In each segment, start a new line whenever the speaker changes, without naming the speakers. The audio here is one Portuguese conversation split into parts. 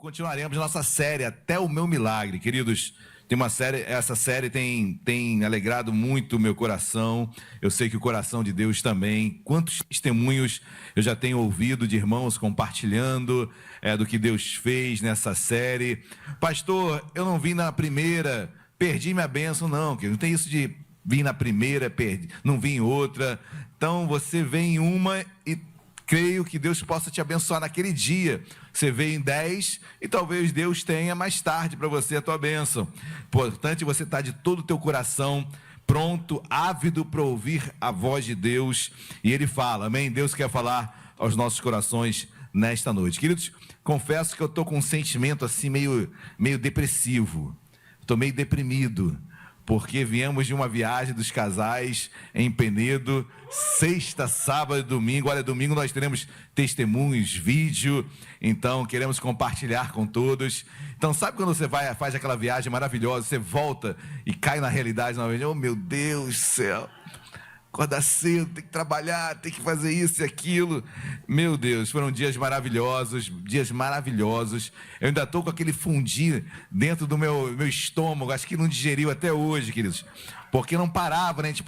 Continuaremos nossa série Até o Meu Milagre, queridos. Essa série tem alegrado muito o meu coração. Eu sei que o coração de Deus também. Quantos testemunhos eu já tenho ouvido de irmãos compartilhando do que Deus fez nessa série. Pastor, eu não vim na primeira, perdi minha bênção, não, querido. Não tem isso de vir na primeira, perdi, não vim em outra. Então você vem em uma e creio que Deus possa te abençoar naquele dia. Você veio em 10 e talvez Deus tenha mais tarde para você a tua bênção. Importante você estar de todo o teu coração pronto, ávido para ouvir a voz de Deus. E Ele fala, amém? Deus quer falar aos nossos corações nesta noite. Queridos, confesso que eu estou com um sentimento assim meio depressivo. Estou meio deprimido, porque viemos de uma viagem dos casais em Penedo, sexta, sábado e domingo. Olha, domingo nós teremos testemunhos, vídeo, então queremos compartilhar com todos. Então sabe quando você faz aquela viagem maravilhosa, você volta e cai na realidade novamente? Oh meu Deus do céu, acordar cedo, tem que trabalhar, tem que fazer isso e aquilo. Meu Deus, foram dias maravilhosos. Eu ainda estou com aquele fundir dentro do meu estômago, acho que não digeriu até hoje, queridos. Porque não parava, né? A gente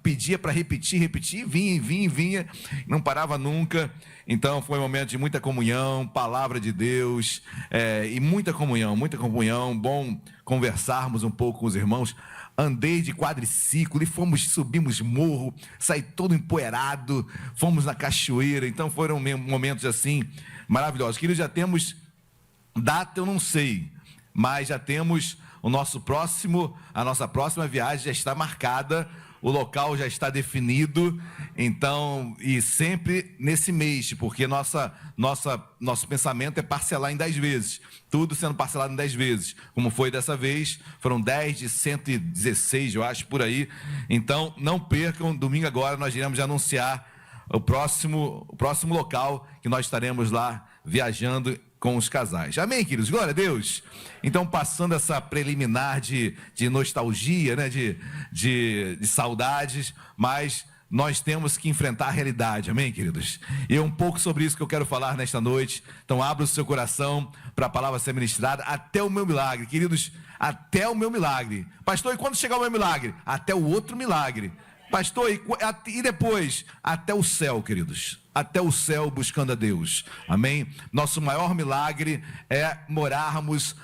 pedia para repetir, vinha, não parava nunca. Então foi um momento de muita comunhão, palavra de Deus, e muita comunhão, bom conversarmos um pouco com os irmãos. Andei de quadriciclo e subimos morro, saí todo empoeirado, fomos na cachoeira. Então foram momentos assim maravilhosos. Queridos, já temos data, eu não sei, mas já temos a nossa próxima viagem já está marcada, o local já está definido. Então, e sempre nesse mês, porque nosso pensamento é parcelar em 10 vezes, tudo sendo parcelado em 10 vezes, como foi dessa vez, foram 10 de 116, eu acho, por aí. Então, não percam, domingo agora nós iremos anunciar o próximo local que nós estaremos lá viajando com os casais. Amém, queridos? Glória a Deus. Então, passando essa preliminar de nostalgia, né, de saudades, mas nós temos que enfrentar a realidade, amém, queridos? E é um pouco sobre isso que eu quero falar nesta noite. Então, abra o seu coração para a palavra ser ministrada. Até o meu milagre, queridos, até o meu milagre. Pastor, e quando chegar o meu milagre? Até o outro milagre. Pastor, e depois? Até o céu, queridos. Até o céu buscando a Deus. Amém? Nosso maior milagre é morarmos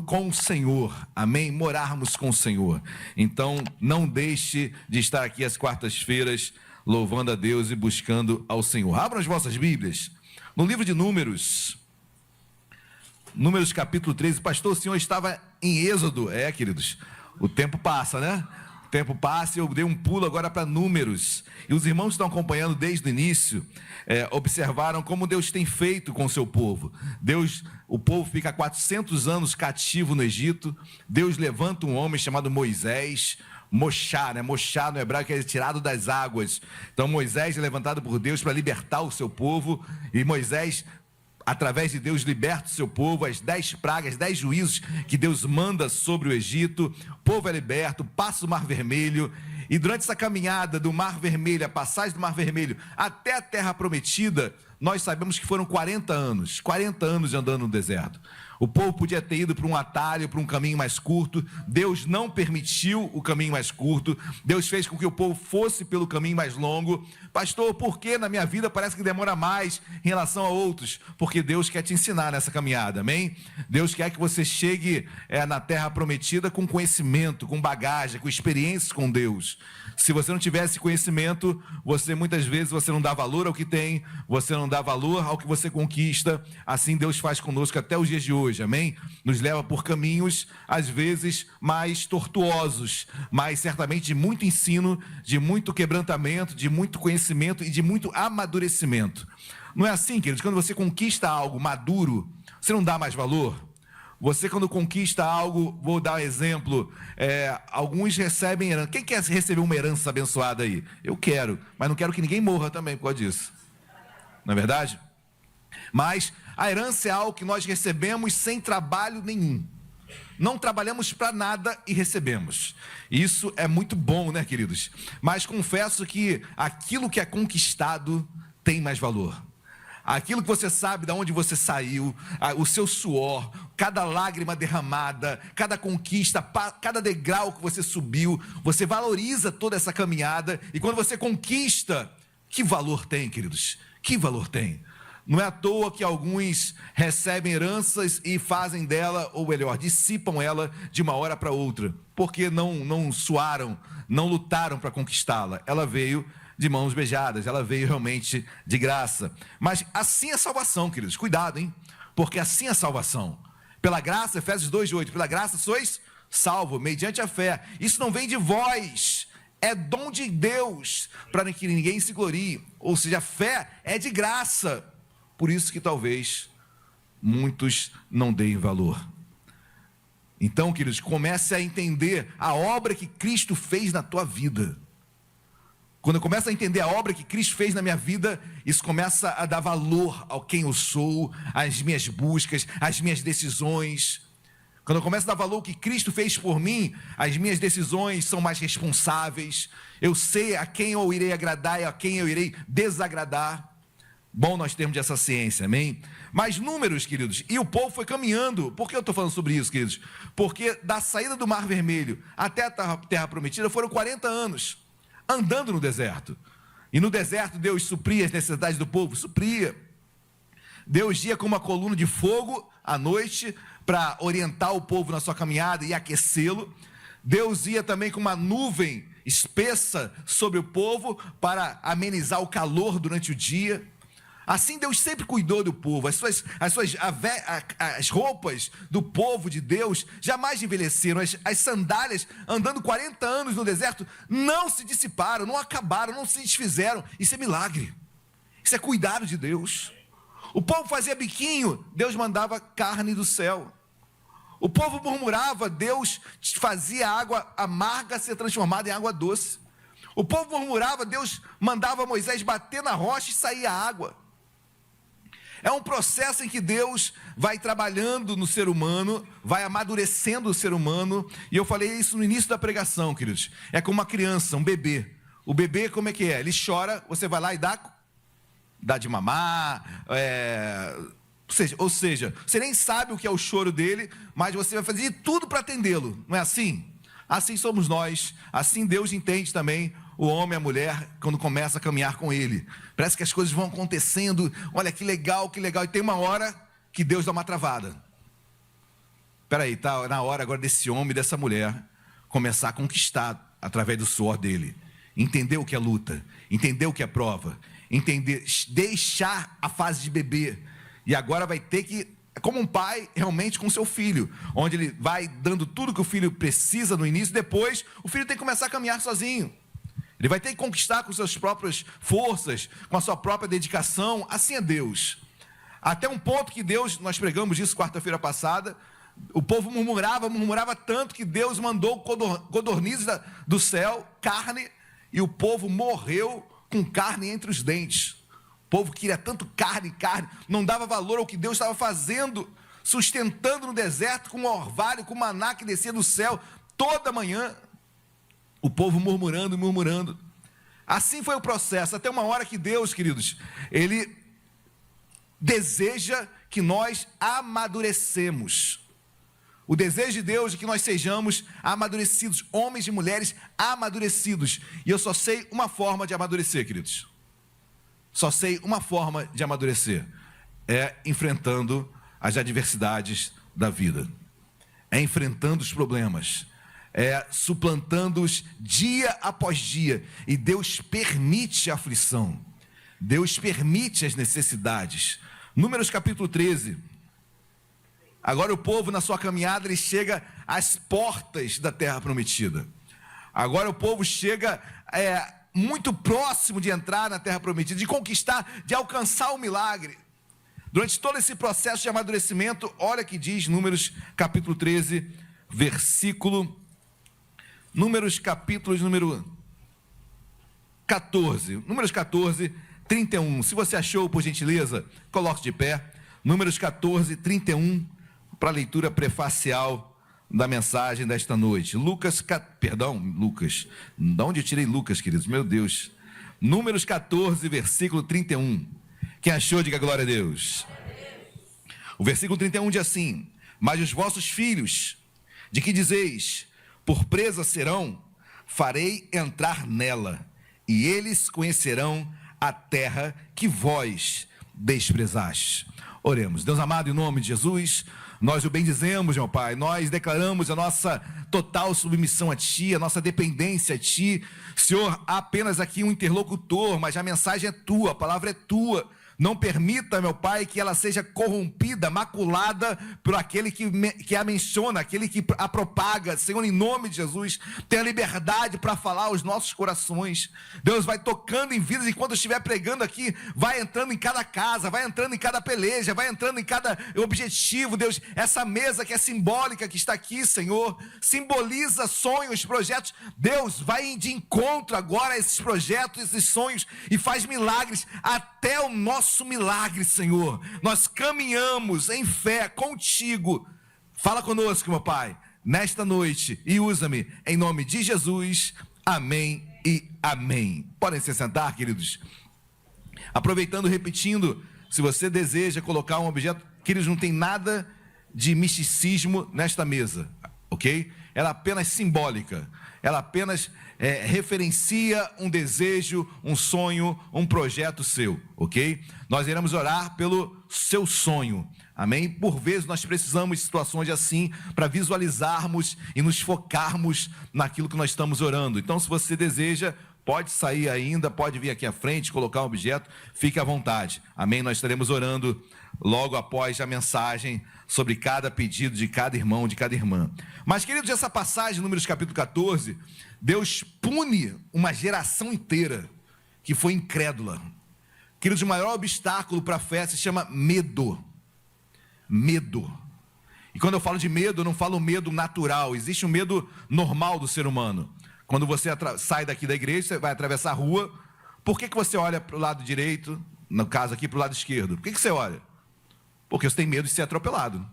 com o Senhor. Amém? Morarmos com o Senhor. Então, não deixe de estar aqui às quartas-feiras louvando a Deus e buscando ao Senhor. Abram as vossas Bíblias. No livro de Números capítulo 13. Pastor, o senhor estava em Êxodo. Queridos, o tempo passa, né? O tempo passa e eu dei um pulo agora para Números. E os irmãos que estão acompanhando desde o início, observaram como Deus tem feito com o seu povo. O povo fica 400 anos cativo no Egito. Deus levanta um homem chamado Moisés, Moshá, né? Moshá no hebraico que é tirado das águas. Então Moisés é levantado por Deus para libertar o seu povo. E Moisés, através de Deus, liberta o seu povo, as 10 pragas, 10 juízos que Deus manda sobre o Egito. O povo é liberto, passa o Mar Vermelho. E durante essa caminhada do Mar Vermelho, a passagem do Mar Vermelho até a Terra Prometida, nós sabemos que foram 40 anos de andando no deserto. O povo podia ter ido para um atalho, para um caminho mais curto. Deus não permitiu o caminho mais curto. Deus fez com que o povo fosse pelo caminho mais longo. Pastor, por que na minha vida parece que demora mais em relação a outros? Porque Deus quer te ensinar nessa caminhada, amém? Deus quer que você chegue na Terra Prometida com conhecimento, com bagagem, com experiências com Deus. Se você não tiver esse conhecimento, muitas vezes você não dá valor ao que tem, você não dá valor ao que você conquista. Assim Deus faz conosco até os dias de hoje, amém? Nos leva por caminhos, às vezes, mais tortuosos, mas certamente de muito ensino, de muito quebrantamento, de muito conhecimento e de muito amadurecimento. Não é assim, queridos? Quando você conquista algo maduro, você não dá mais valor? Você, quando conquista algo, vou dar um exemplo, alguns recebem herança. Quem quer receber uma herança abençoada aí? Eu quero, mas não quero que ninguém morra também por causa disso. Não é verdade? Mas a herança é algo que nós recebemos sem trabalho nenhum. Não trabalhamos para nada e recebemos. Isso é muito bom, né, queridos? Mas confesso que aquilo que é conquistado tem mais valor. aquilo que você sabe de onde você saiu, o seu suor, cada lágrima derramada, cada conquista, cada degrau que você subiu, você valoriza toda essa caminhada, e quando você conquista, que valor tem, queridos? Que valor tem? Não é à toa que alguns recebem heranças e fazem dela, ou melhor, dissipam ela de uma hora para outra, porque não suaram, não lutaram para conquistá-la. Ela veio de mãos beijadas, ela veio realmente de graça. Mas assim é a salvação, queridos, cuidado, hein? Porque assim é a salvação. Pela graça, Efésios 2:8, pela graça sois salvos, mediante a fé. Isso não vem de vós, é dom de Deus, para que ninguém se glorie. Ou seja, a fé é de graça. Por isso que talvez muitos não deem valor. Então, queridos, comece a entender a obra que Cristo fez na tua vida. Quando eu começo a entender a obra que Cristo fez na minha vida, isso começa a dar valor ao quem eu sou, às minhas buscas, às minhas decisões. Quando eu começo a dar valor ao que Cristo fez por mim, as minhas decisões são mais responsáveis. Eu sei a quem eu irei agradar e a quem eu irei desagradar. Bom nós termos essa ciência, amém? Mas números, queridos, e o povo foi caminhando. Por que eu estou falando sobre isso, queridos? Porque da saída do Mar Vermelho até a Terra Prometida foram 40 anos, andando no deserto. E no deserto Deus supria as necessidades do povo? Supria. Deus ia com uma coluna de fogo à noite para orientar o povo na sua caminhada e aquecê-lo. Deus ia também com uma nuvem espessa sobre o povo para amenizar o calor durante o dia. Assim Deus sempre cuidou do povo. As roupas do povo de Deus jamais envelheceram. As sandálias, andando 40 anos no deserto, não se dissiparam, não acabaram, não se desfizeram. Isso é milagre. Isso é cuidado de Deus. O povo fazia biquinho, Deus mandava carne do céu. O povo murmurava, Deus fazia a água amarga ser transformada em água doce. O povo murmurava, Deus mandava Moisés bater na rocha e saía água. É um processo em que Deus vai trabalhando no ser humano, vai amadurecendo o ser humano, e eu falei isso no início da pregação, queridos. É como uma criança, um bebê. O bebê, como é que é? Ele chora, você vai lá e dá de mamar, ou seja, você nem sabe o que é o choro dele, mas você vai fazer de tudo para atendê-lo, não é assim? Assim somos nós, assim Deus entende também o homem e a mulher quando começa a caminhar com ele. Parece que as coisas vão acontecendo, olha que legal, e tem uma hora que Deus dá uma travada. Espera aí, está na hora agora desse homem e dessa mulher começar a conquistar através do suor dele, entender o que é luta, entender o que é prova, entender, deixar a fase de bebê, e agora vai ter que, como um pai realmente com seu filho, onde ele vai dando tudo que o filho precisa no início, depois o filho tem que começar a caminhar sozinho. Ele vai ter que conquistar com suas próprias forças, com a sua própria dedicação. Assim é Deus. Até um ponto que Deus, nós pregamos isso quarta-feira passada, o povo murmurava tanto que Deus mandou codornizes do céu, carne, e o povo morreu com carne entre os dentes. O povo queria tanto carne, não dava valor ao que Deus estava fazendo, sustentando no deserto com o orvalho, com o maná que descia do céu toda manhã. O povo murmurando. Assim foi o processo, até uma hora que Deus, queridos, Ele deseja que nós amadurecemos. O desejo de Deus é que nós sejamos amadurecidos, homens e mulheres amadurecidos. E eu só sei uma forma de amadurecer, queridos. Só sei uma forma de amadurecer. É enfrentando as adversidades da vida. É enfrentando os problemas. É suplantando-os dia após dia, e Deus permite a aflição, Deus permite as necessidades. Números capítulo 13, agora o povo na sua caminhada, ele chega às portas da terra prometida, agora o povo chega muito próximo de entrar na terra prometida, de conquistar, de alcançar o milagre. Durante todo esse processo de amadurecimento, olha que diz Números capítulo 13, Números capítulos número 14, Números 14, 31, se você achou, por gentileza, coloque de pé, Números 14, 31, para a leitura prefacial da mensagem desta noite. Lucas, de onde eu tirei Lucas, queridos, meu Deus, Números 14, versículo 31, Quem achou, diga glória a Deus. O versículo 31 diz assim: mas os vossos filhos, de que dizeis, por presa serão, farei entrar nela, e eles conhecerão a terra que vós desprezastes. Oremos. Deus amado, em nome de Jesus, nós o bendizemos, meu Pai, nós declaramos a nossa total submissão a Ti, a nossa dependência a Ti. Senhor, há apenas aqui um interlocutor, mas a mensagem é Tua, a palavra é Tua. Não permita, meu Pai, que ela seja corrompida, maculada por aquele que a menciona, aquele que a propaga. Senhor, em nome de Jesus, tenha liberdade para falar aos nossos corações. Deus vai tocando em vidas, enquanto eu estiver pregando aqui, vai entrando em cada casa, vai entrando em cada peleja, vai entrando em cada objetivo. Deus, essa mesa que é simbólica, que está aqui, Senhor, simboliza sonhos, projetos. Deus, vai de encontro agora a esses projetos, esses sonhos, e faz milagres até o nosso milagre, Senhor. Nós caminhamos em fé contigo. Fala conosco, meu Pai, nesta noite, e usa-me em nome de Jesus. Amém e amém. Podem se sentar, queridos. Aproveitando, repetindo, se você deseja colocar um objeto, queridos, não tem nada de misticismo nesta mesa, ok? Ela é apenas simbólica. Ela apenas referencia um desejo, um sonho, um projeto seu, ok? Nós iremos orar pelo seu sonho, amém? Por vezes nós precisamos de situações assim para visualizarmos e nos focarmos naquilo que nós estamos orando. Então, se você deseja, pode sair ainda, pode vir aqui à frente, colocar um objeto, fique à vontade, amém? Nós estaremos orando logo após a mensagem sobre cada pedido de cada irmão, de cada irmã. Mas, queridos, essa passagem, Números capítulo 14, Deus pune uma geração inteira que foi incrédula. Queridos, o maior obstáculo para a fé se chama medo. Medo. E quando eu falo de medo, eu não falo medo natural, existe um medo normal do ser humano. Quando você sai daqui da igreja, você vai atravessar a rua, por que você olha para o lado direito, no caso aqui para o lado esquerdo? Por que você olha? Porque você tem medo de ser atropelado.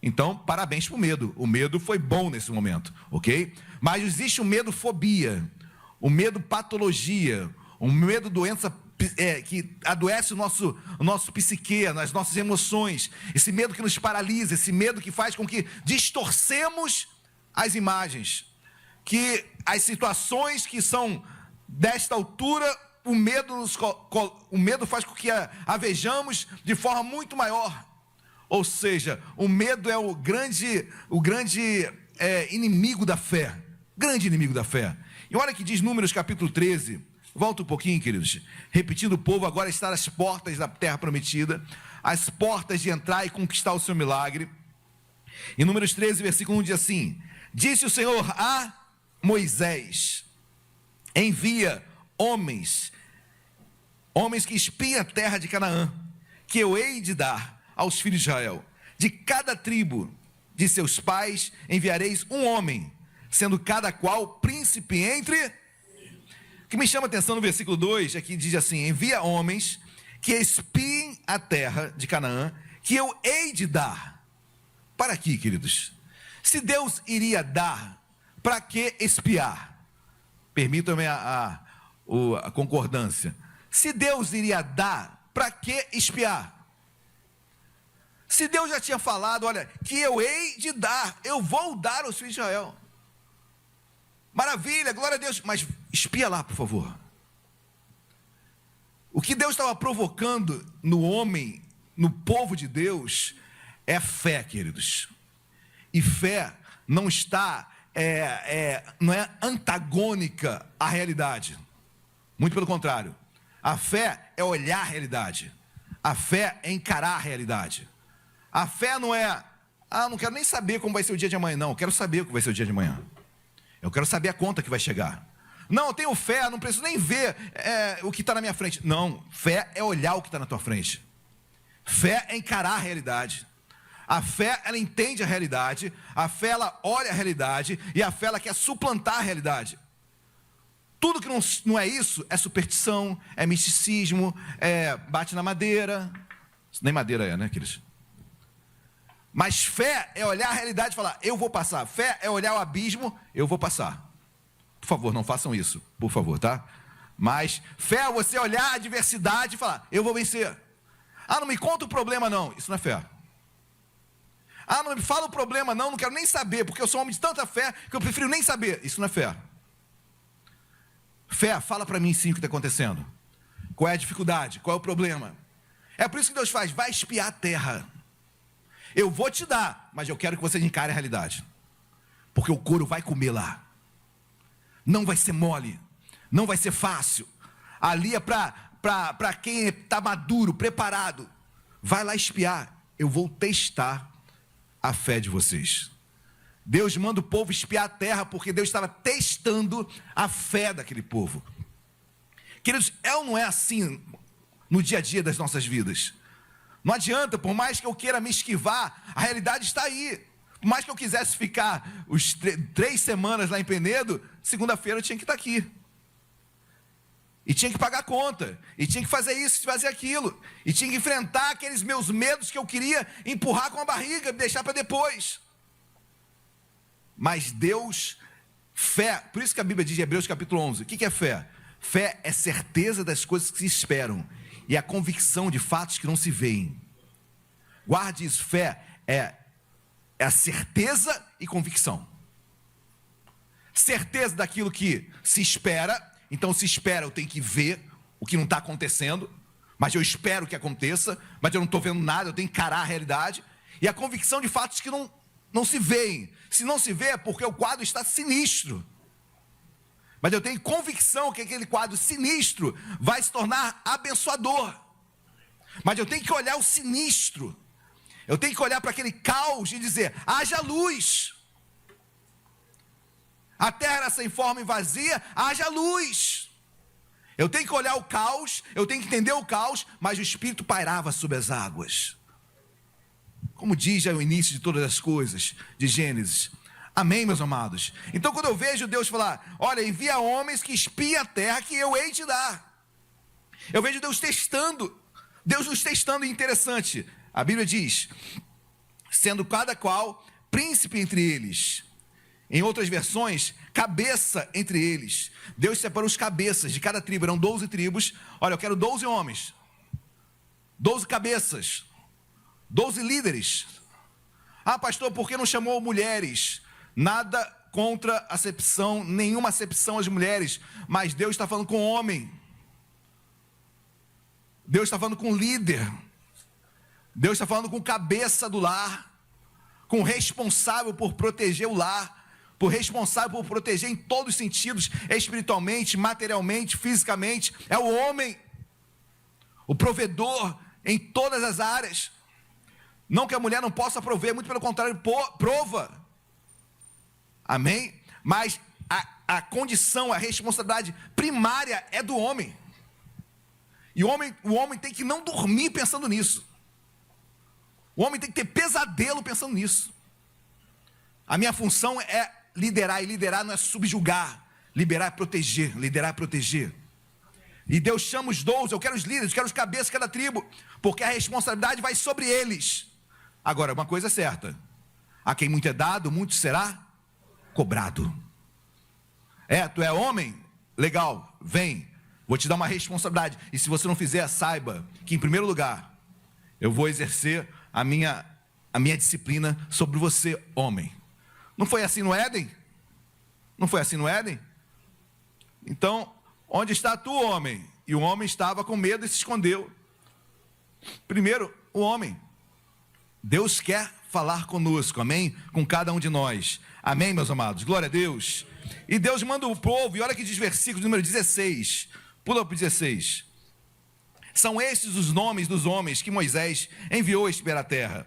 Então, parabéns para o medo. O medo foi bom nesse momento, ok? Mas existe o medo fobia, o medo patologia, o medo doença que adoece o nosso psique, as nossas emoções. Esse medo que nos paralisa, esse medo que faz com que distorcemos as imagens. Que as situações que são desta altura, o medo faz com que a vejamos de forma muito maior. Ou seja, o medo é o grande inimigo da fé. Grande inimigo da fé. E olha que diz Números capítulo 13. Volta um pouquinho, queridos. Repetindo, o povo agora está às portas da terra prometida, às portas de entrar e conquistar o seu milagre. Em Números 13, versículo 1 diz assim: disse o Senhor a Moisés: envia homens que espiem a terra de Canaã, que eu hei de dar aos filhos de Israel. De cada tribo de seus pais enviareis um homem, sendo cada qual príncipe entre... O que me chama a atenção no versículo 2 é que diz assim: envia homens que espiem a terra de Canaã, que eu hei de dar. Para aqui, queridos, se Deus iria dar, para que espiar? Permitam-me a concordância. Se Deus iria dar, para que espiar? Se Deus já tinha falado, olha, que eu hei de dar, eu vou dar aos filhos de Israel. Maravilha, glória a Deus, mas espia lá, por favor. O que Deus estava provocando no homem, no povo de Deus, é fé, queridos. E fé não está, não é antagônica à realidade. Muito pelo contrário. A fé é olhar a realidade. A fé é encarar a realidade. A fé não é, não quero nem saber como vai ser o dia de amanhã. Não, eu quero saber o que vai ser o dia de amanhã. Eu quero saber a conta que vai chegar. Não, eu tenho fé, não preciso nem ver o que está na minha frente. Não, fé é olhar o que está na tua frente. Fé é encarar a realidade. A fé, ela entende a realidade. A fé, ela olha a realidade. E a fé, ela quer suplantar a realidade. Tudo que não é isso, é superstição, é misticismo, bate na madeira. Nem madeira é, né, queridos? Mas fé é olhar a realidade e falar, eu vou passar. Fé é olhar o abismo, eu vou passar. Por favor, não façam isso, por favor, tá? Mas fé é você olhar a adversidade e falar, eu vou vencer. Ah, não me conta o problema não, isso não é fé. Ah, não me fala o problema não quero nem saber, porque eu sou um homem de tanta fé que eu prefiro nem saber. Isso não é fé. Fé, fala para mim sim o que está acontecendo. Qual é a dificuldade? Qual é o problema? É por isso que Deus faz, vai espiar a terra. Eu vou te dar, mas eu quero que você encare a realidade. Porque o couro vai comer lá. Não vai ser mole, não vai ser fácil. Ali é para quem está maduro, preparado. Vai lá espiar, eu vou testar a fé de vocês. Deus manda o povo espiar a terra, porque Deus estava testando a fé daquele povo. Queridos, não é assim no dia a dia das nossas vidas. Não adianta, por mais que eu queira me esquivar, a realidade está aí. Por mais que eu quisesse ficar 3 semanas lá em Penedo, segunda-feira eu tinha que estar aqui. E tinha que pagar a conta. E tinha que fazer isso, fazer aquilo. E tinha que enfrentar aqueles meus medos que eu queria empurrar com a barriga, deixar para depois. Mas Deus, fé, por isso que a Bíblia diz em Hebreus capítulo 11, o que é fé? Fé é certeza das coisas que se esperam e a convicção de fatos que não se veem. Guarde isso, fé é a certeza e convicção. Certeza daquilo que se espera, então se espera, eu tenho que ver o que não está acontecendo, mas eu espero que aconteça, mas eu não estou vendo nada, eu tenho que encarar a realidade. E a convicção de fatos que não se veem. Se não se vê é porque o quadro está sinistro. Mas eu tenho convicção que aquele quadro sinistro vai se tornar abençoador. Mas eu tenho que olhar o sinistro. Eu tenho que olhar para aquele caos e dizer, haja luz. A terra era sem forma e vazia, haja luz. Eu tenho que olhar o caos, eu tenho que entender o caos, mas o Espírito pairava sobre as águas. Como diz já o início de todas as coisas, de Gênesis. Amém, meus amados? Então quando eu vejo Deus falar, olha, envia homens que espiem a terra que eu hei de dar. Eu vejo Deus testando, Deus nos testando, interessante. A Bíblia diz, sendo cada qual príncipe entre eles. Em outras versões, cabeça entre eles. Deus separou os cabeças de cada tribo, eram 12 tribos. Olha, eu quero 12 homens, 12 cabeças, 12 líderes. Ah, pastor, por que não chamou mulheres? Nada contra acepção, nenhuma acepção às mulheres, mas Deus está falando com homem. Deus está falando com líder. Deus está falando com cabeça do lar, com responsável por proteger o lar, por responsável por proteger em todos os sentidos, espiritualmente, materialmente, fisicamente. É o homem, o provedor em todas as áreas. Não que a mulher não possa prover, muito pelo contrário, prova. Amém? Mas a condição, a responsabilidade primária é do homem. E o homem tem que não dormir pensando nisso. O homem tem que ter pesadelo pensando nisso. A minha função é liderar, e liderar não é subjugar. Liderar é proteger, liderar é proteger. E Deus chama os 12, eu quero os líderes, eu quero os cabeças de cada tribo, porque a responsabilidade vai sobre eles. Agora, uma coisa é certa, a quem muito é dado, muito será cobrado. Tu é homem? Legal, vem, vou te dar uma responsabilidade. E se você não fizer, saiba que em primeiro lugar, eu vou exercer a minha disciplina sobre você, homem. Não foi assim no Éden? Não foi assim no Éden? Então, onde está tu, homem? E o homem estava com medo e se escondeu. Primeiro, o homem. Deus quer falar conosco, amém? Com cada um de nós. Amém, meus amados? Glória a Deus. E Deus manda o povo, e olha que diz versículo número 16. Pula para o 16. São estes os nomes dos homens que Moisés enviou a espiar a terra.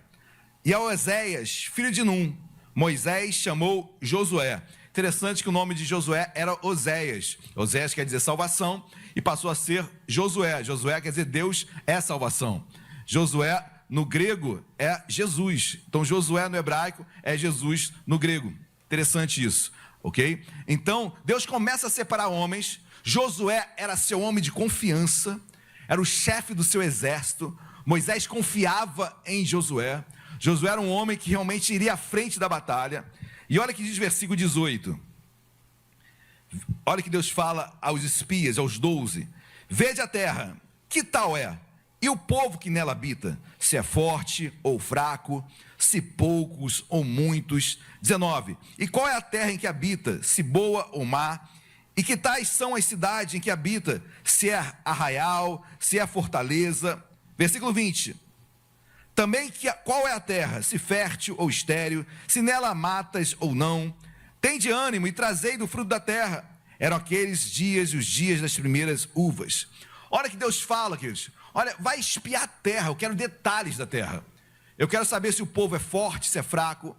E a Oséias, filho de Num, Moisés chamou Josué. Interessante que o nome de Josué era Oséias. Oséias quer dizer salvação e passou a ser Josué. Josué quer dizer Deus é salvação. Josué no grego é Jesus. Então Josué no hebraico é Jesus no grego. Interessante isso, ok? Então Deus começa a separar homens. Josué era seu homem de confiança, era o chefe do seu exército. Moisés confiava em Josué. Josué era um homem que realmente iria à frente da batalha. E olha que diz versículo 18. Olha que Deus fala aos espias, aos 12. Vede a terra, que tal é? E o povo que nela habita, se é forte ou fraco, se poucos ou muitos. 19. E qual é a terra em que habita, se boa ou má? E que tais são as cidades em que habita, se é arraial, se é fortaleza? Versículo 20. Também qual é a terra, se fértil ou estéril, se nela matas ou não? Tende ânimo e trazei do fruto da terra. Eram aqueles dias, os dias das primeiras uvas. Olha que Deus fala, queridos. Olha, vai espiar a terra, eu quero detalhes da terra. Eu quero saber se o povo é forte, se é fraco,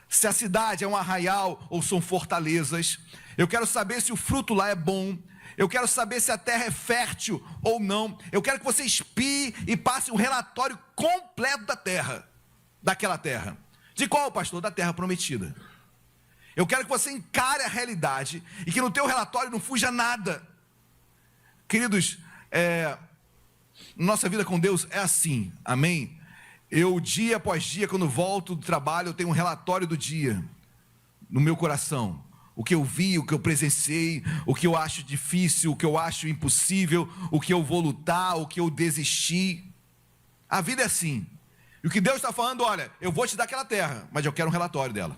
se a cidade é um arraial ou são fortalezas. Eu quero saber se o fruto lá é bom. Eu quero saber se a terra é fértil ou não. Eu quero que você espie e passe um relatório completo da terra, daquela terra. De qual, pastor? Da terra prometida. Eu quero que você encare a realidade e que no teu relatório não fuja nada. Queridos, nossa vida com Deus é assim, amém? Eu, dia após dia, quando volto do trabalho, eu tenho um relatório do dia no meu coração. O que eu vi, o que eu presenciei, o que eu acho difícil, o que eu acho impossível, o que eu vou lutar, o que eu desisti. A vida é assim. E o que Deus está falando, olha, eu vou te dar aquela terra, mas eu quero um relatório dela.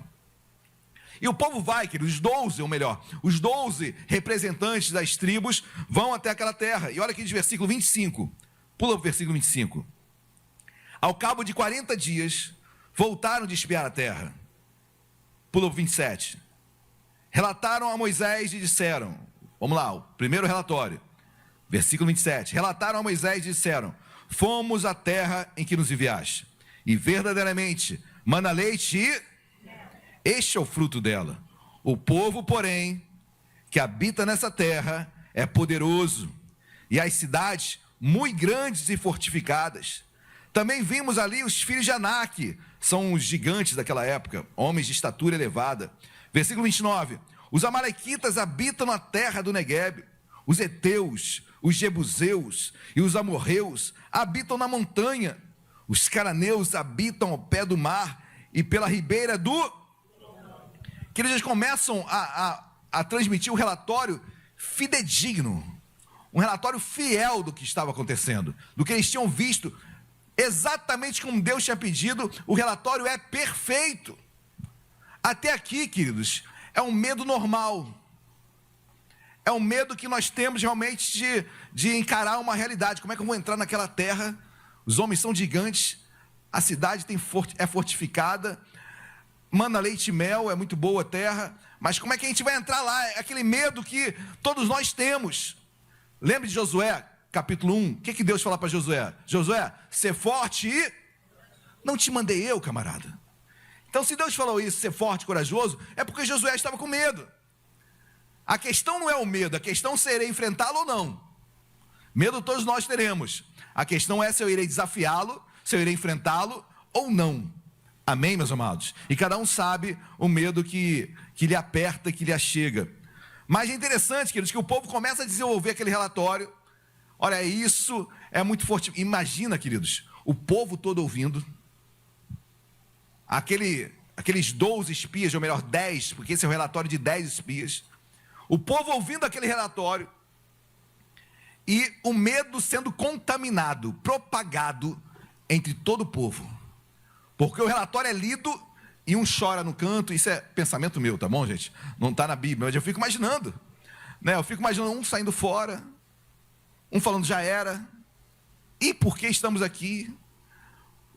E o povo vai, queridos, os 12, ou melhor, os 12 representantes das tribos vão até aquela terra. E olha aqui de versículo 25. Pula o versículo 25. Ao cabo de 40 dias, voltaram de espiar a terra. Pula o 27. Relataram a Moisés e disseram, vamos lá, o primeiro relatório, versículo 27. Relataram a Moisés e disseram, fomos à terra em que nos enviaste, e verdadeiramente mana leite e... Este é o fruto dela. O povo, porém, que habita nessa terra é poderoso, e as cidades muito grandes e fortificadas. Também vimos ali os filhos de Anak, são os gigantes daquela época, homens de estatura elevada. Versículo 29. Os amalequitas habitam na terra do Neguebe. Os heteus, os jebuseus e os amorreus habitam na montanha. Os cananeus habitam ao pé do mar e pela ribeira do... Que eles começam a transmitir um relatório fidedigno, um relatório fiel do que estava acontecendo, do que eles tinham visto, exatamente como Deus tinha pedido. O relatório é perfeito. Até aqui, queridos, é um medo normal, é um medo que nós temos realmente de encarar uma realidade. Como é que eu vou entrar naquela terra? Os homens são gigantes, a cidade é fortificada, mana leite e mel, é muito boa a terra, mas como é que a gente vai entrar lá? É aquele medo que todos nós temos. Lembre de Josué, capítulo 1, o que Deus fala para Josué? Josué, ser forte e... Não te mandei eu, camarada. Então, se Deus falou isso, ser forte e corajoso, é porque Josué estava com medo. A questão não é o medo, a questão é se eu irei enfrentá-lo ou não. Medo todos nós teremos. A questão é se eu irei desafiá-lo, se eu irei enfrentá-lo ou não. Amém, meus amados? E cada um sabe o medo que lhe aperta, que lhe achega. Mas é interessante, queridos, que o povo começa a desenvolver aquele relatório. Olha, isso é muito forte. Imagina, queridos, o povo todo ouvindo. Aqueles 12 espias, ou melhor, 10, porque esse é o relatório de 10 espias. O povo ouvindo aquele relatório. E o medo sendo contaminado, propagado entre todo o povo. Porque o relatório é lido e um chora no canto. Isso é pensamento meu, tá bom, gente? Não está na Bíblia, mas eu fico imaginando, né? Eu fico imaginando um saindo fora, um falando já era, e por que estamos aqui?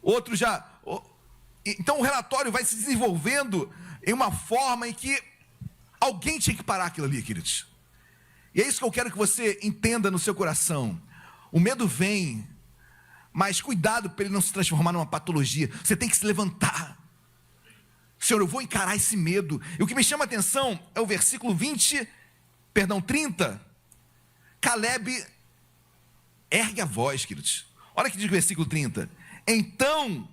Outro já... Então o relatório vai se desenvolvendo em uma forma em que alguém tinha que parar aquilo ali, queridos. E é isso que eu quero que você entenda no seu coração. O medo vem, mas cuidado para ele não se transformar numa patologia. Você tem que se levantar. Senhor, eu vou encarar esse medo. E o que me chama a atenção é o versículo 30. Caleb ergue a voz, queridos. Olha que diz o versículo 30. Então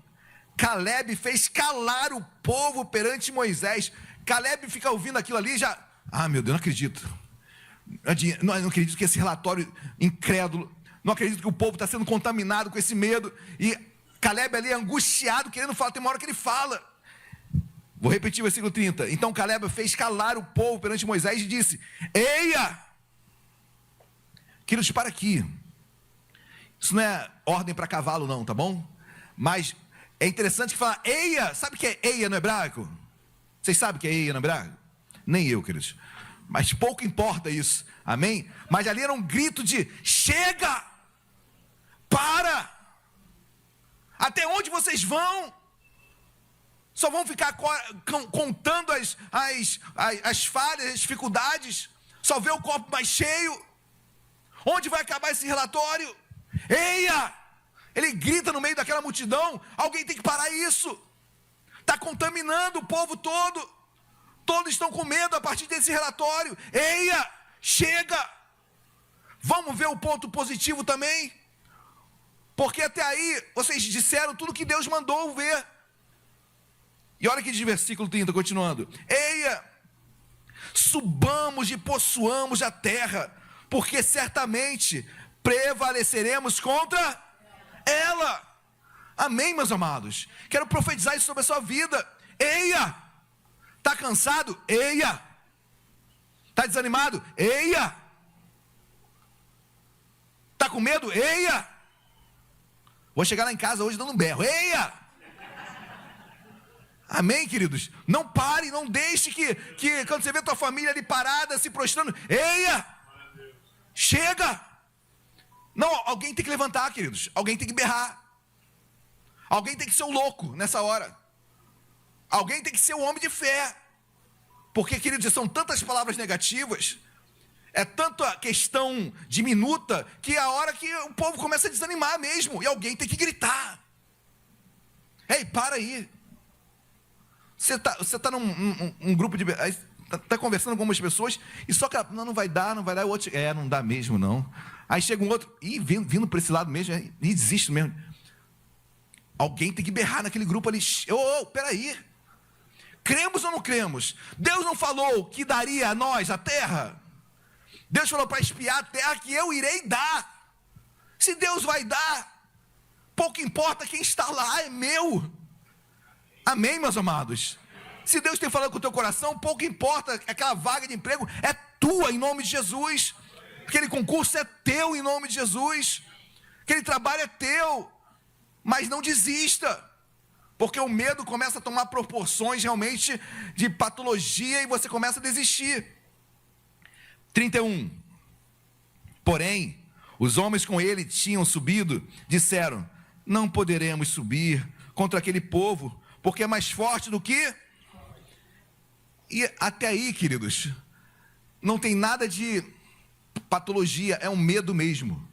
Caleb fez calar o povo perante Moisés. Caleb fica ouvindo aquilo ali e já... Ah, meu Deus, não acredito. Não acredito que esse relatório incrédulo... Não acredito que o povo está sendo contaminado com esse medo. E Caleb ali angustiado, querendo falar. Tem uma hora que ele fala. Vou repetir o versículo 30. Então Caleb fez calar o povo perante Moisés e disse: eia! Queridos, para aqui. Isso não é ordem para cavalo não, tá bom? Mas é interessante que fala eia. Sabe o que é eia no hebraico? Vocês sabem o que é eia no hebraico? Nem eu, queridos. Mas pouco importa isso, amém? Mas ali era um grito de chega! Para! Até onde vocês vão? Só vão ficar contando as falhas, as dificuldades? Só ver o copo mais cheio? Onde vai acabar esse relatório? Eia! Ele grita no meio daquela multidão. Alguém tem que parar isso. Está contaminando o povo todo. Todos estão com medo a partir desse relatório. Eia! Chega! Vamos ver o ponto positivo também? Porque até aí vocês disseram tudo que Deus mandou ver. E olha aqui de versículo 30, continuando. Eia! Subamos e possuamos a terra, porque certamente prevaleceremos contra ela. Amém, meus amados? Quero profetizar isso sobre a sua vida. Eia! Está cansado? Eia! Está desanimado? Eia! Está com medo? Eia! Vou chegar lá em casa hoje dando um berro. Eia! Amém, queridos? Não pare, não deixe que quando você vê tua família ali parada, se prostrando, eia! Chega! Não, alguém tem que levantar, queridos. Alguém tem que berrar. Alguém tem que ser o louco nessa hora. Alguém tem que ser o homem de fé. Porque, queridos, são tantas palavras negativas, é tanta questão diminuta, que é a hora que o povo começa a desanimar mesmo. E alguém tem que gritar. Ei, para aí. Você tá num grupo de... Está conversando com algumas pessoas e só que não vai dar, o outro... não dá mesmo, não. Aí chega um outro, vindo para esse lado mesmo, e desiste mesmo. Alguém tem que berrar naquele grupo ali. Peraí. Cremos ou não cremos? Deus não falou que daria a nós a terra? Deus falou para espiar a terra que eu irei dar. Se Deus vai dar, pouco importa quem está lá, é meu. Amém, meus amados? Se Deus tem falado com o teu coração, pouco importa, aquela vaga de emprego é tua em nome de Jesus. Aquele concurso é teu em nome de Jesus. Aquele trabalho é teu. Mas não desista. Porque o medo começa a tomar proporções realmente de patologia e você começa a desistir. 31. Porém, os homens com ele tinham subido, disseram: não poderemos subir contra aquele povo, porque é mais forte do que... E até aí, queridos, não tem nada de patologia, é um medo mesmo.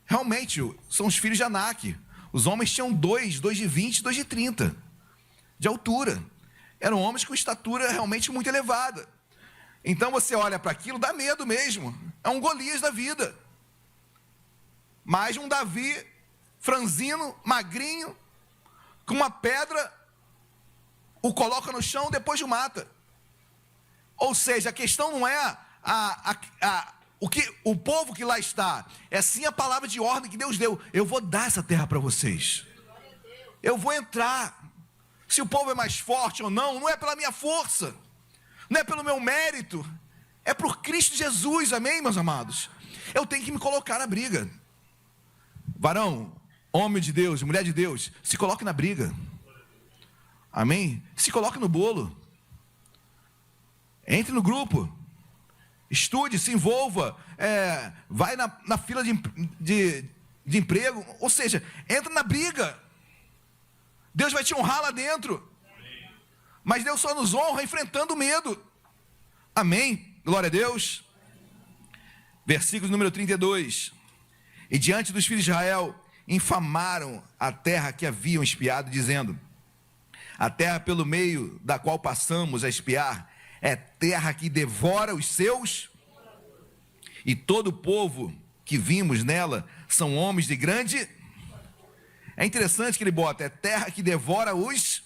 Realmente, são os filhos de Anak. Os homens tinham 2 de 20, 2 de 30 de altura. Eram homens com estatura realmente muito elevada. Então você olha para aquilo, dá medo mesmo. É um Golias da vida. Mas um Davi franzino, magrinho, com uma pedra, o coloca no chão, depois o mata. Ou seja, a questão não é o povo que lá está, é sim a palavra de ordem que Deus deu. Eu vou dar essa terra para vocês. Eu vou entrar. Se o povo é mais forte ou não, não é pela minha força, não é pelo meu mérito, é por Cristo Jesus, amém, meus amados? Eu tenho que me colocar na briga. Varão, homem de Deus, mulher de Deus, se coloque na briga. Amém? Se coloque no bolo. Entre no grupo. Estude, se envolva. Vai na fila de emprego. Ou seja, entra na briga. Deus vai te honrar lá dentro. Mas Deus só nos honra enfrentando o medo. Amém? Glória a Deus. Versículo número 32. E diante dos filhos de Israel, infamaram a terra que haviam espiado, dizendo: a terra pelo meio da qual passamos a espiar é terra que devora os seus, e todo o povo que vimos nela são homens de grande... É interessante que ele bota, é terra que devora os...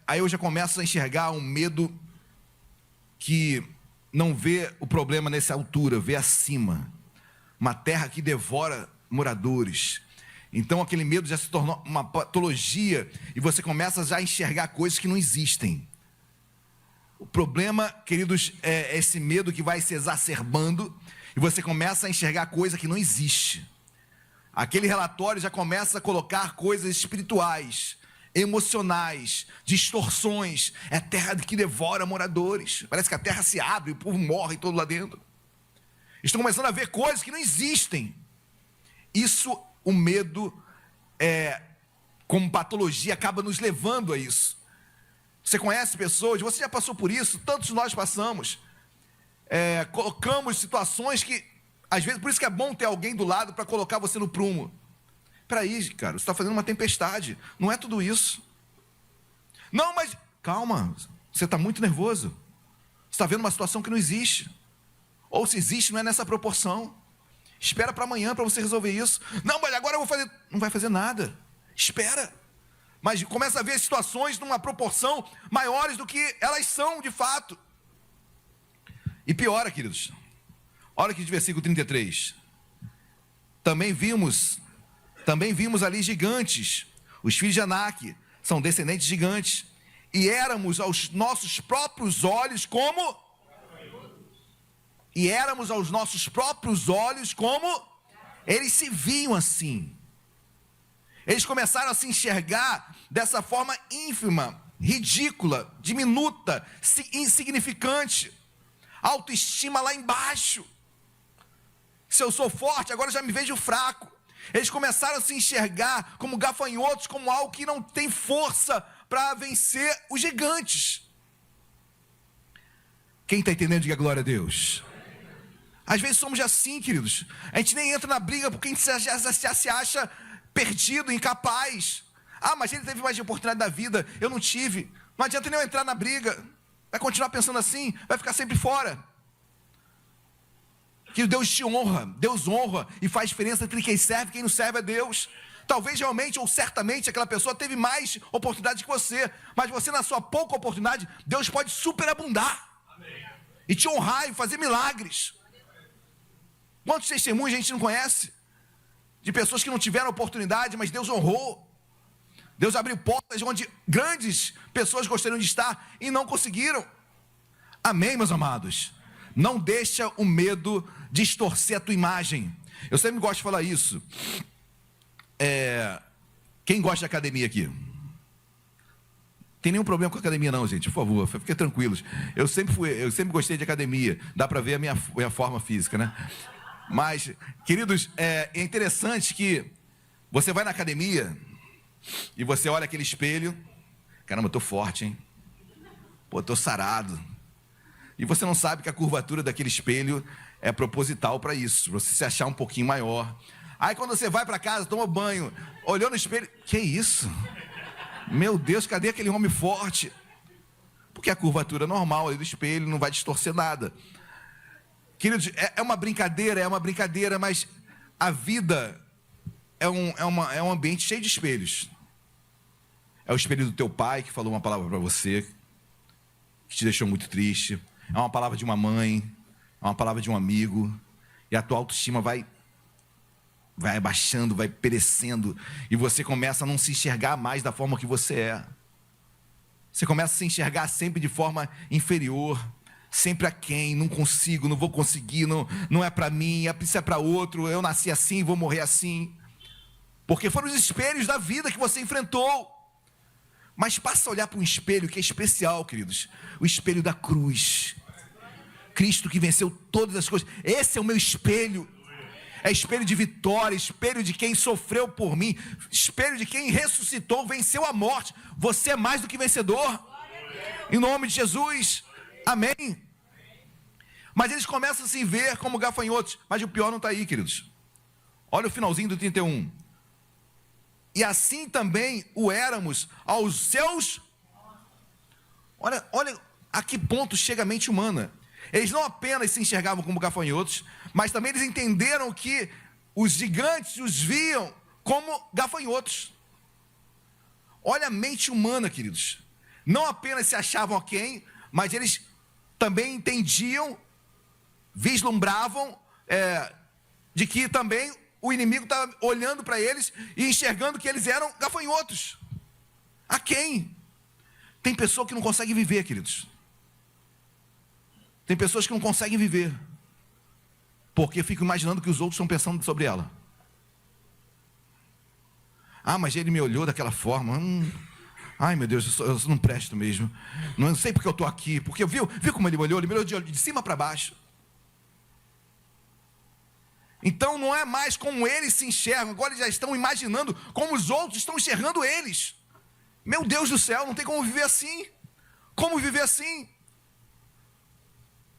Aí eu já começo a enxergar um medo que não vê o problema nessa altura, vê acima. Uma terra que devora moradores. Então aquele medo já se tornou uma patologia e você começa já a enxergar coisas que não existem. O problema, queridos, é esse medo que vai se exacerbando e você começa a enxergar coisa que não existe. Aquele relatório já começa a colocar coisas espirituais, emocionais, distorções. É terra que devora moradores. Parece que a terra se abre e o povo morre todo lá dentro. Estão começando a ver coisas que não existem. Isso, o medo, como patologia, acaba nos levando a isso. Você conhece pessoas, você já passou por isso, tantos nós passamos. Colocamos situações que, às vezes, por isso que é bom ter alguém do lado para colocar você no prumo. Peraí, cara, você está fazendo uma tempestade, não é tudo isso. Não, mas, calma, você está muito nervoso. Você está vendo uma situação que não existe. Ou se existe, não é nessa proporção. Espera para amanhã para você resolver isso. Não, mas agora eu vou fazer. Não vai fazer nada. Espera. Mas começa a ver situações numa proporção maiores do que elas são de fato. E piora, queridos. Olha aqui de versículo 33. Também vimos ali gigantes. Os filhos de Anak são descendentes de gigantes. E éramos aos nossos próprios olhos como... Eles se viam assim. Eles começaram a se enxergar dessa forma ínfima, ridícula, diminuta, insignificante. Autoestima lá embaixo. Se eu sou forte, agora eu já me vejo fraco. Eles começaram a se enxergar como gafanhotos, como algo que não tem força para vencer os gigantes. Quem está entendendo, diga glória a Deus. Às vezes somos assim, queridos. A gente nem entra na briga porque a gente já se acha perdido, incapaz. Ah, mas ele teve mais de oportunidade da vida, eu não tive. Não adianta nem eu entrar na briga. Vai continuar pensando assim, vai ficar sempre fora. Que Deus te honra, Deus honra e faz diferença entre quem serve e quem não serve a Deus. Talvez realmente ou certamente aquela pessoa teve mais oportunidade que você, mas você na sua pouca oportunidade, Deus pode superabundar. Amém. E te honrar e fazer milagres. Quantos testemunhos a gente não conhece? De pessoas que não tiveram oportunidade, mas Deus honrou. Deus abriu portas onde grandes pessoas gostariam de estar e não conseguiram. Amém, meus amados? Não deixa o medo distorcer a tua imagem. Eu sempre gosto de falar isso. Quem gosta de academia aqui? Tem nenhum problema com a academia não, gente, por favor, fiquem tranquilos. Eu sempre gostei de academia. Dá para ver a minha forma física, né? Mas, queridos, é interessante que você vai na academia e você olha aquele espelho. Caramba, eu tô forte, hein? Pô, eu tô sarado. E você não sabe que a curvatura daquele espelho é proposital para isso, para você se achar um pouquinho maior. Aí quando você vai para casa, toma banho, olhou no espelho, que isso? Meu Deus, cadê aquele homem forte? Porque a curvatura normal ali do espelho não vai distorcer nada. Queridos, é uma brincadeira, mas a vida é um ambiente cheio de espelhos. É o espelho do teu pai que falou uma palavra para você, que te deixou muito triste. É uma palavra de uma mãe, é uma palavra de um amigo. E a tua autoestima vai abaixando, vai perecendo. E você começa a não se enxergar mais da forma que você é. Você começa a se enxergar sempre de forma inferior. Sempre aquém, não consigo, não vou conseguir, não é para mim, isso é para outro, eu nasci assim, vou morrer assim. Porque foram os espelhos da vida que você enfrentou. Mas passa a olhar para um espelho que é especial, queridos. O espelho da cruz. Cristo que venceu todas as coisas. Esse é o meu espelho. É espelho de vitória, espelho de quem sofreu por mim, espelho de quem ressuscitou, venceu a morte. Você é mais do que vencedor. Em nome de Jesus. Amém. Mas eles começam a se ver como gafanhotos. Mas o pior não está aí, queridos. Olha o finalzinho do 31. E assim também o éramos aos seus... Olha a que ponto chega a mente humana. Eles não apenas se enxergavam como gafanhotos, mas também eles entenderam que os gigantes os viam como gafanhotos. Olha a mente humana, queridos. Não apenas se achavam aquém, mas eles também entendiam, vislumbravam de que também o inimigo estava olhando para eles e enxergando que eles eram gafanhotos. A quem? Tem pessoa que não consegue viver, queridos. Tem pessoas que não conseguem viver, porque ficam imaginando o que os outros estão pensando sobre ela. Ah, mas ele me olhou daquela forma. Ai, meu Deus, eu não presto mesmo. Não sei porque eu estou aqui. Porque viu como ele me olhou de cima para baixo. Então não é mais como eles se enxergam. Agora eles já estão imaginando como os outros estão enxergando eles. Meu Deus do céu, não tem como viver assim. Como viver assim?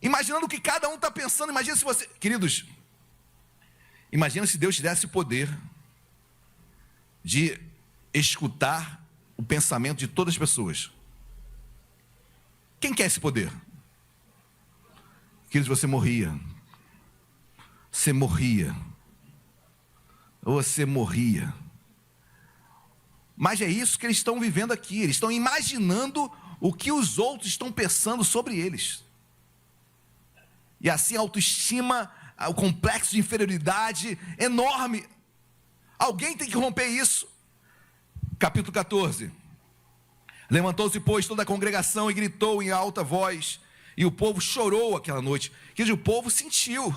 Imaginando o que cada um está pensando. Imagina se você... Queridos, imagina se Deus te desse o poder de escutar o pensamento de todas as pessoas. Quem quer esse poder? Queridos, você morria. Você morria. Você morria. Mas é isso que eles estão vivendo aqui. Eles estão imaginando o que os outros estão pensando sobre eles. E assim a autoestima, o complexo de inferioridade enorme. Alguém tem que romper isso. Capítulo 14. Levantou-se, pois, toda a congregação e gritou em alta voz. E o povo chorou aquela noite. Quer dizer, o povo sentiu.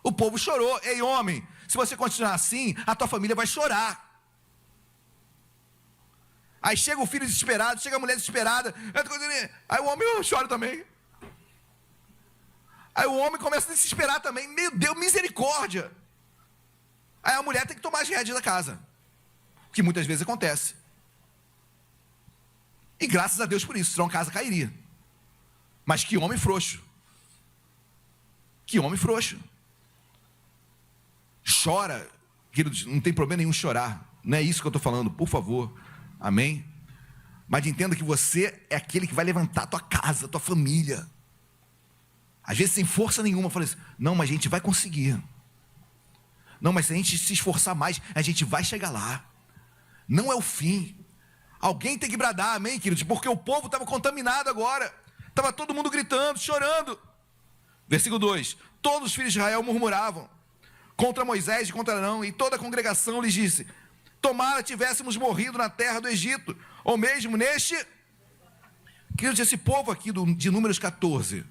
O povo chorou. Ei, homem, se você continuar assim, a tua família vai chorar. Aí chega o filho desesperado, chega a mulher desesperada. Aí o homem chora também. Aí o homem começa a se desesperar também. Meu Deus, misericórdia. Aí a mulher tem que tomar as rédeas da casa. Que muitas vezes acontece. E graças a Deus por isso, senão a casa cairia. Mas que homem frouxo. Que homem frouxo. Chora. Queridos, não tem problema nenhum chorar. Não é isso que eu estou falando, por favor. Amém? Mas entenda que você é aquele que vai levantar a tua casa, a tua família. Às vezes sem força nenhuma. Fala assim, não, mas a gente vai conseguir. Não, mas se a gente se esforçar mais, a gente vai chegar lá. Não é o fim. Alguém tem que bradar, amém, queridos? Porque o povo estava contaminado agora. Estava todo mundo gritando, chorando. Versículo 2. Todos os filhos de Israel murmuravam contra Moisés e contra Arão, e toda a congregação lhes disse, tomara tivéssemos morrido na terra do Egito, ou mesmo neste... Queridos, esse povo aqui de Números 14,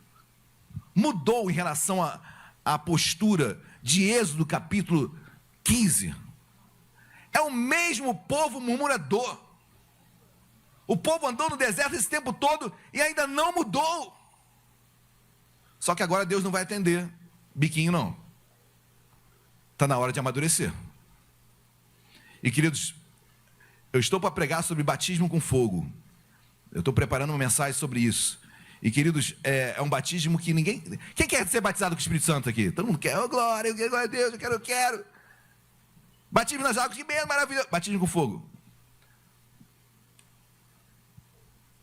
mudou em relação à postura de Êxodo capítulo 15. É o mesmo povo murmurador. O povo andou no deserto esse tempo todo e ainda não mudou. Só que agora Deus não vai atender biquinho não. Está na hora de amadurecer. E queridos, eu estou para pregar sobre batismo com fogo. Eu estou preparando uma mensagem sobre isso. E queridos, é um batismo que ninguém... Quem quer ser batizado com o Espírito Santo aqui? Todo mundo quer. Oh, glória, eu quero, glória a Deus, eu quero. Batismo nas águas, que bem maravilhoso. Batismo com fogo.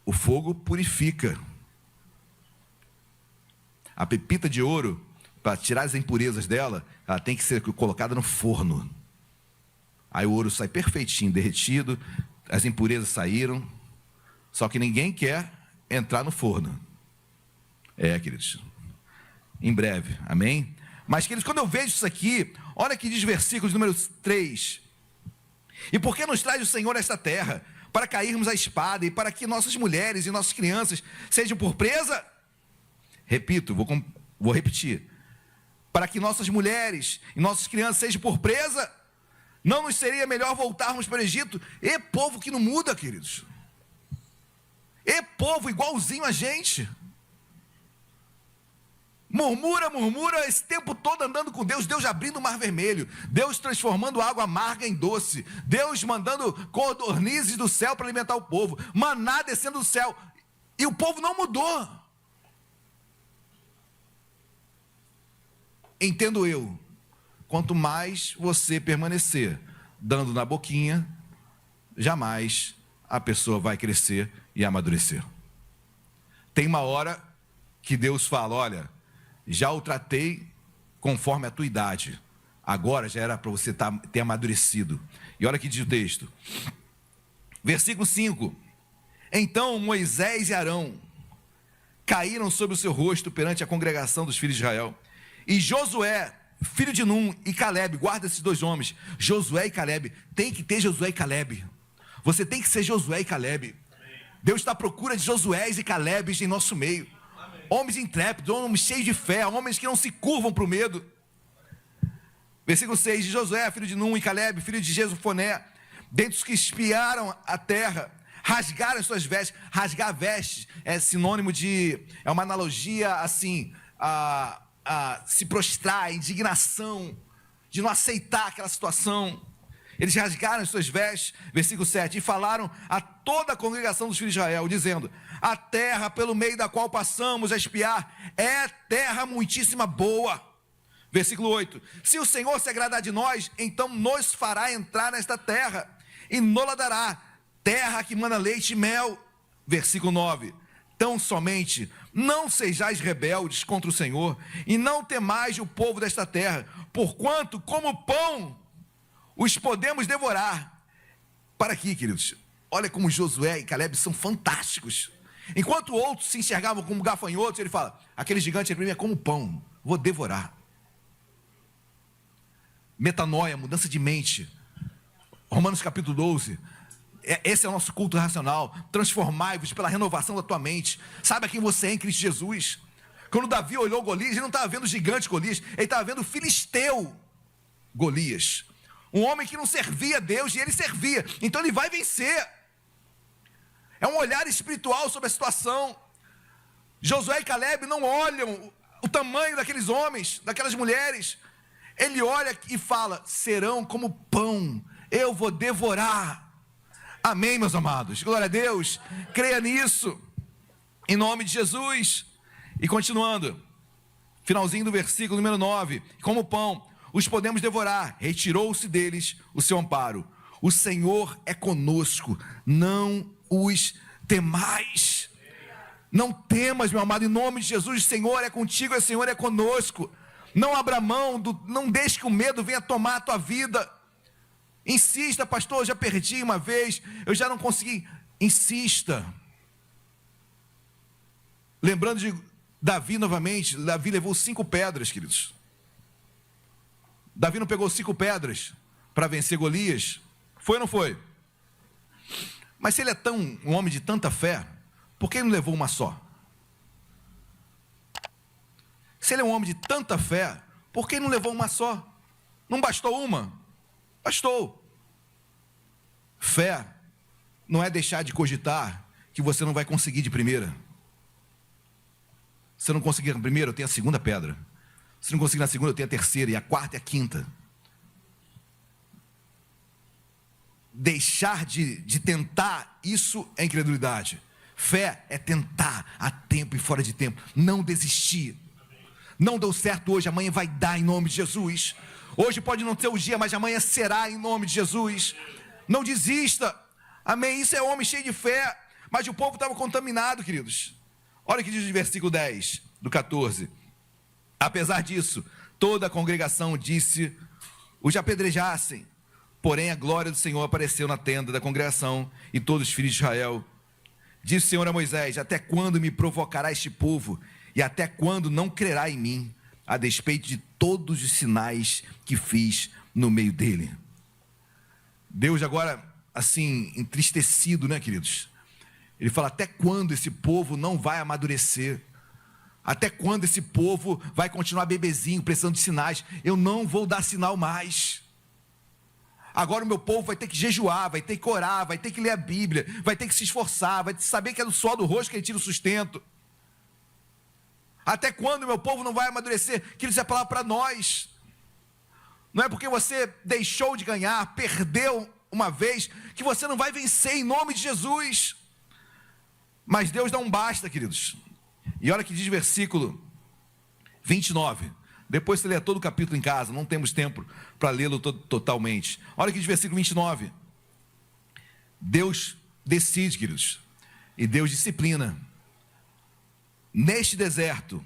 O fogo purifica. A pepita de ouro, para tirar as impurezas dela, ela tem que ser colocada no forno. Aí o ouro sai perfeitinho, derretido, as impurezas saíram. Só que ninguém quer entrar no forno. Queridos, em breve, amém? Mas, queridos, quando eu vejo isso aqui, olha que diz versículo número 3. E por que nos traz o Senhor a esta terra? Para cairmos à espada e para que nossas mulheres e nossas crianças sejam por presa? Repito, vou repetir. Para que nossas mulheres e nossas crianças sejam por presa? Não nos seria melhor voltarmos para o Egito? E povo que não muda, queridos. E povo igualzinho a gente. Murmura esse tempo todo andando com Deus. Deus abrindo o mar vermelho, Deus transformando água amarga em doce, Deus mandando codornizes do céu para alimentar o povo, maná descendo do céu, e o povo não mudou. Entendo eu, quanto mais você permanecer dando na boquinha, jamais a pessoa vai crescer e amadurecer. Tem uma hora que Deus fala, olha, já o tratei conforme a tua idade, agora já era para você ter amadurecido. E olha que diz o texto, versículo 5, então Moisés e Arão caíram sobre o seu rosto perante a congregação dos filhos de Israel, e Josué filho de Num, e Calebe, guarda esses dois homens, Josué e Calebe. Tem que ter Josué e Calebe. Você tem que ser Josué e Calebe. Deus está à procura de Josués e Calebes em nosso meio. Homens intrépidos, homens cheios de fé, homens que não se curvam para o medo. Versículo 6, de Josué, filho de Num, e Calebe, filho de Jesufoné, dentre os que espiaram a terra, rasgaram as suas vestes. Rasgar vestes é sinônimo de, é uma analogia assim, a se prostrar, a indignação, de não aceitar aquela situação. Eles rasgaram as suas vestes, versículo 7, e falaram a toda a congregação dos filhos de Israel, dizendo: a terra pelo meio da qual passamos a espiar é terra muitíssima boa. Versículo 8, se o Senhor se agradar de nós, então nos fará entrar nesta terra, e nos dará, terra que mana leite e mel. Versículo 9, tão somente não sejais rebeldes contra o Senhor, e não temais o povo desta terra, porquanto como pão os podemos devorar. Para aqui, queridos, olha como Josué e Calebe são fantásticos. Enquanto outros se enxergavam como gafanhotos, ele fala, aquele gigante para mim é como pão, vou devorar. Metanoia, mudança de mente. Romanos capítulo 12, esse é o nosso culto racional. Transformai-vos pela renovação da tua mente. Saiba quem você é em Cristo Jesus. Quando Davi olhou Golias, ele não estava vendo o gigante Golias, ele estava vendo o filisteu Golias, um homem que não servia a Deus, e ele servia, então ele vai vencer. É um olhar espiritual sobre a situação. Josué e Calebe não olham o tamanho daqueles homens, daquelas mulheres. Ele olha e fala, serão como pão, eu vou devorar. Amém, meus amados, glória a Deus, creia nisso, em nome de Jesus. E continuando, finalzinho do versículo número 9, como pão os podemos devorar, retirou-se deles o seu amparo. O Senhor é conosco, não os temais. Não temas, meu amado, em nome de Jesus. O Senhor é contigo, o Senhor é conosco. Não abra mão, não deixe que o medo venha tomar a tua vida. Insista, pastor, eu já perdi uma vez, eu já não consegui. Insista. Lembrando de Davi novamente, Davi levou 5 pedras, queridos. Davi não pegou 5 pedras para vencer Golias? Foi ou não foi? Mas se ele é um homem de tanta fé, por que ele não levou uma só? Se ele é um homem de tanta fé, por que ele não levou uma só? Não bastou uma? Bastou. Fé não é deixar de cogitar que você não vai conseguir de primeira. Se eu não conseguir na primeira, eu tenho a segunda pedra. Se não conseguir na segunda, eu tenho a terceira, e a quarta e a quinta. Deixar de tentar, isso é incredulidade. Fé é tentar a tempo e fora de tempo. Não desistir. Não deu certo hoje, amanhã vai dar em nome de Jesus. Hoje pode não ter o dia, mas amanhã será em nome de Jesus. Não desista. Amém. Isso é homem cheio de fé. Mas o povo estava contaminado, queridos. Olha o que diz o versículo 10 do 14. Apesar disso, toda a congregação disse, os apedrejassem. Porém, a glória do Senhor apareceu na tenda da congregação e todos os filhos de Israel. Disse o Senhor a Moisés, até quando me provocará este povo? E até quando não crerá em mim, a despeito de todos os sinais que fiz no meio dele? Deus agora, assim, entristecido, né, queridos? Ele fala, até quando esse povo não vai amadurecer? Até quando esse povo vai continuar bebezinho, precisando de sinais? Eu não vou dar sinal mais. Agora o meu povo vai ter que jejuar, vai ter que orar, vai ter que ler a Bíblia, vai ter que se esforçar, vai ter que saber que é do suor do rosto que ele tira o sustento. Até quando o meu povo não vai amadurecer? Queridos, isso é a palavra para nós. Não é porque você deixou de ganhar, perdeu uma vez, que você não vai vencer em nome de Jesus. Mas Deus dá um basta, queridos. E olha que diz versículo 29. Depois você lê todo o capítulo em casa, não temos tempo para lê-lo totalmente. Olha que diz versículo 29. Deus decide, queridos, e Deus disciplina. Neste deserto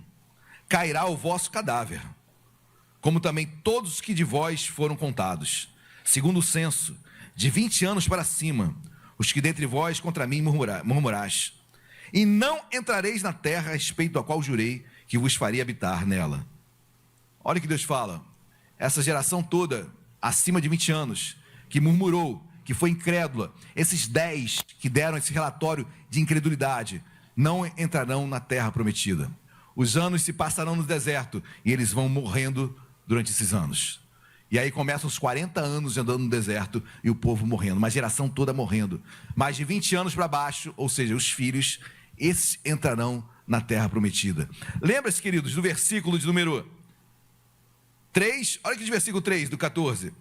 cairá o vosso cadáver, como também todos os que de vós foram contados, segundo o censo, de 20 anos para cima, os que dentre vós contra mim murmuraste. E não entrareis na terra a respeito da qual jurei que vos faria habitar nela. Olha o que Deus fala. essa geração toda, acima de 20 anos, que murmurou, que foi incrédula, esses 10 que deram esse relatório de incredulidade, não entrarão na terra prometida. Os anos se passarão no deserto e eles vão morrendo durante esses anos. E aí começam os 40 anos andando no deserto e o povo morrendo, uma geração toda morrendo. Mais de 20 anos para baixo, ou seja, os filhos, esses entrarão na terra prometida. Lembra-se, queridos, do versículo de número 3, olha aqui de versículo 3 do 14.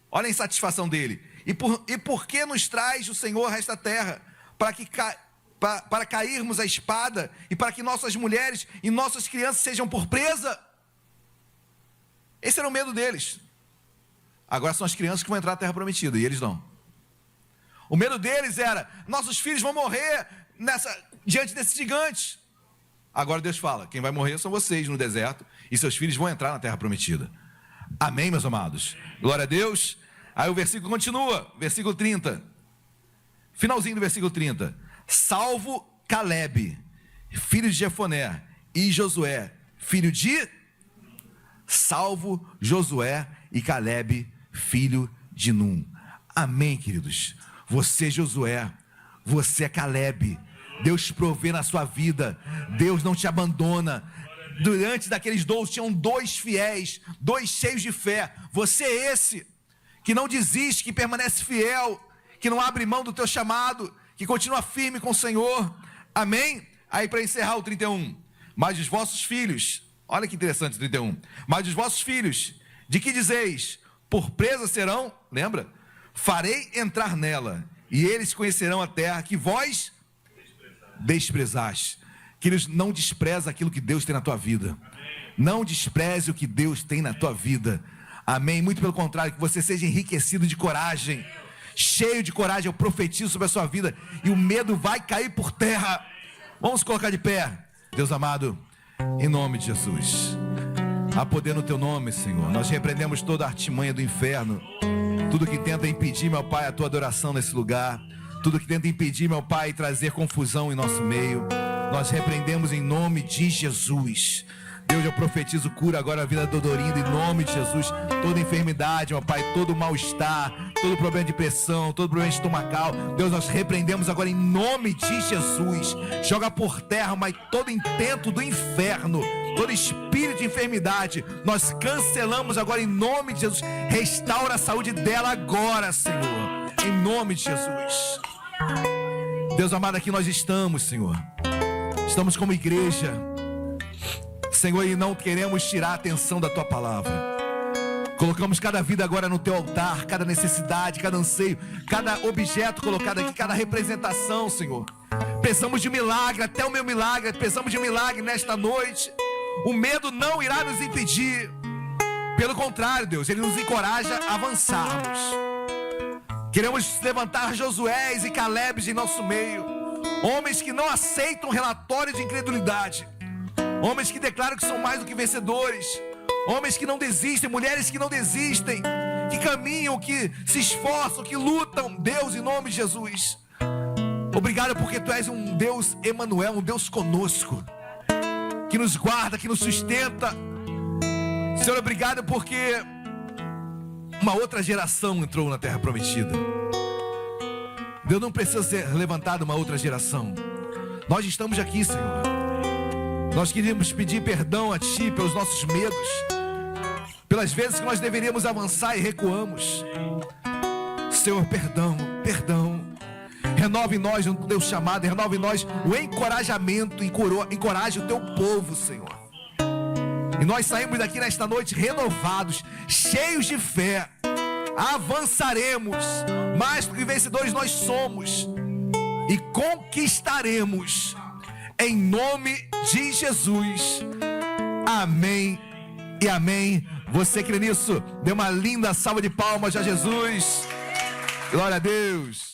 Olha a insatisfação dele. E por que nos traz o Senhor a esta terra? Para cairmos a espada e para que nossas mulheres e nossas crianças sejam por presa? Esse era o medo deles. Agora são as crianças que vão entrar na terra prometida e eles não. O medo deles era: nossos filhos vão morrer diante desses gigantes. Agora Deus fala: quem vai morrer são vocês no deserto e seus filhos vão entrar na terra prometida. Amém, meus amados? Glória a Deus. Aí o versículo continua, versículo 30. Finalzinho do versículo 30. Salvo Calebe, filho de Jefoné, e Josué, filho de... Salvo Josué e Calebe, filho de Num. Amém, queridos? Você, Josué, você é Calebe. Deus provê na sua vida. Deus não te abandona. Durante daqueles 12 tinham 2 fiéis, 2 cheios de fé. Você é esse que não desiste, que permanece fiel, que não abre mão do teu chamado, que continua firme com o Senhor. Amém? Aí para encerrar o 31. Mas os vossos filhos, olha que interessante o 31. Mas os vossos filhos, de que dizeis? Por presa serão, lembra? Farei entrar nela, e eles conhecerão a terra que vós desprezaste. Que eles não despreza aquilo que Deus tem na tua vida. Não despreze o que Deus tem na tua vida. Amém? Muito pelo contrário, que você seja enriquecido de coragem, cheio de coragem. Eu profetizo sobre a sua vida e o medo vai cair por terra. Vamos colocar de pé. Deus amado, em nome de Jesus, há poder no teu nome, Senhor. Nós repreendemos toda a artimanha do inferno, tudo que tenta impedir, meu Pai, a tua adoração nesse lugar, tudo que tenta impedir, meu Pai, trazer confusão em nosso meio. Nós repreendemos em nome de Jesus. Deus, eu profetizo cura agora a vida do Dodorindo, em nome de Jesus. Toda enfermidade, meu Pai, todo mal-estar, todo problema de pressão, todo problema estomacal, Deus, nós repreendemos agora em nome de Jesus. Joga por terra, mas todo intento do inferno, todo espírito de enfermidade, nós cancelamos agora em nome de Jesus. Restaura a saúde dela agora, Senhor, em nome de Jesus. Deus amado, aqui nós estamos, Senhor. Estamos como igreja, Senhor, e não queremos tirar a atenção da tua palavra. Colocamos cada vida agora no teu altar, cada necessidade, cada anseio, cada objeto colocado aqui, cada representação, Senhor. Precisamos de milagre, até o meu milagre, precisamos de milagre nesta noite. O medo não irá nos impedir. Pelo contrário, Deus, ele nos encoraja a avançarmos. Queremos levantar Josués e Calebes em nosso meio. Homens que não aceitam relatório de incredulidade. Homens que declaram que são mais do que vencedores. Homens que não desistem, mulheres que não desistem, que caminham, que se esforçam, que lutam. Deus, em nome de Jesus, obrigado porque tu és um Deus Emanuel, um Deus conosco, que nos guarda, que nos sustenta. Senhor, obrigado porque uma outra geração entrou na terra prometida. Deus, não precisa ser levantada uma outra geração. Nós estamos aqui, Senhor. Nós queríamos pedir perdão a Ti pelos nossos medos, pelas vezes que nós deveríamos avançar e recuamos. Senhor, perdão, perdão. Renova em nós o teu chamado, renova em nós o encorajamento, encoraje o teu povo, Senhor. E nós saímos daqui nesta noite renovados, cheios de fé. Avançaremos, mais do que vencedores nós somos, e conquistaremos, em nome de Jesus. Amém e amém. Você crê nisso? Dê uma linda salva de palmas a Jesus. Glória a Deus.